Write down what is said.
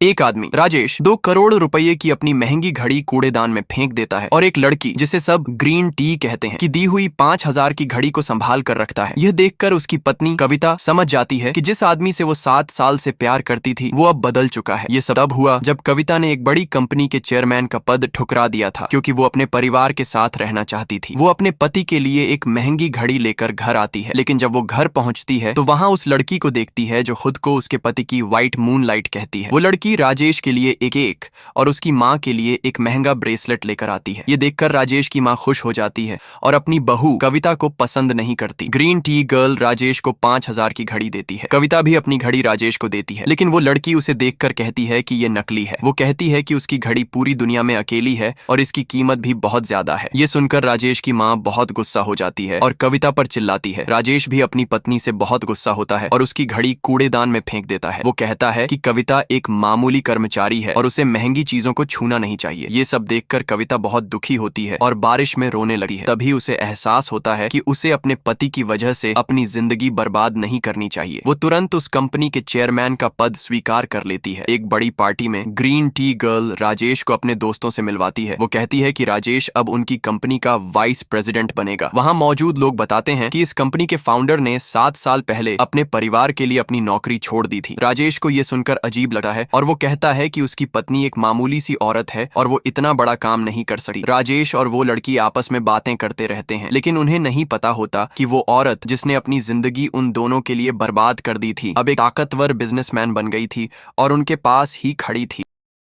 एक आदमी राजेश 2 करोड़ रुपए की अपनी महंगी घड़ी कूड़ेदान में फेंक देता है और एक लड़की जिसे सब ग्रीन टी कहते हैं कि दी हुई 5,000 की घड़ी को संभाल कर रखता है। यह देखकर उसकी पत्नी कविता समझ जाती है कि जिस आदमी से वो 7 साल से प्यार करती थी वो अब बदल चुका है। ये सब तब हुआ जब कविता ने एक बड़ी कंपनी के चेयरमैन का पद ठुकरा दिया था क्योंकि वो अपने परिवार के साथ रहना चाहती थी। वो अपने पति के लिए एक महंगी घड़ी लेकर घर आती है, लेकिन जब वो घर पहुंचती है तो वहां उस लड़की को देखती है जो खुद को उसके पति की व्हाइट मूनलाइट कहती है। वो लड़की राजेश के लिए एक केक और उसकी माँ के लिए एक महंगा ब्रेसलेट लेकर आती है। ये देखकर राजेश की माँ खुश हो जाती है और अपनी बहू कविता को पसंद नहीं करती। ग्रीन टी गर्ल राजेश को 5,000 की घड़ी देती है। कविता भी अपनी घड़ी राजेश को देती है, लेकिन वो लड़की उसे देखकर कहती है कि ये नकली है। वो कहती है कि उसकी घड़ी पूरी दुनिया में अकेली है और इसकी कीमत भी बहुत ज्यादा है। ये सुनकर राजेश की माँ बहुत गुस्सा हो जाती है और कविता पर चिल्लाती है। राजेश भी अपनी पत्नी से बहुत गुस्सा होता है और उसकी घड़ी कूड़ेदान में फेंक देता है। वो कहता है कि कविता एक मामूली कर्मचारी है और उसे महंगी चीजों को छूना नहीं चाहिए। ये सब देखकर कविता बहुत दुखी होती है और बारिश में रोने लगती है। तभी उसे एहसास होता है कि उसे अपने पति की वजह से अपनी जिंदगी बर्बाद नहीं करनी चाहिए। वो तुरंत उस कंपनी के चेयरमैन का पद स्वीकार कर लेती है। एक बड़ी पार्टी में ग्रीन टी गर्ल राजेश को अपने दोस्तों से मिलवाती है। वो कहती है कि राजेश अब उनकी कंपनी का वाइस प्रेसिडेंट बनेगा। वहां मौजूद लोग बताते हैं कि इस कंपनी के फाउंडर ने 7 साल पहले अपने परिवार के लिए अपनी नौकरी छोड़ दी थी। राजेश को यह सुनकर अजीब लगता है और वो कहता है कि उसकी पत्नी एक मामूली सी औरत है और वो इतना बड़ा काम नहीं कर सकती। राजेश और वो लड़की आपस में बातें करते रहते हैं, लेकिन उन्हें नहीं पता होता कि वो औरत जिसने अपनी जिंदगी उन दोनों के लिए बर्बाद कर दी थी अब एक ताकतवर बिजनेसमैन बन गई थी और उनके पास ही खड़ी थी।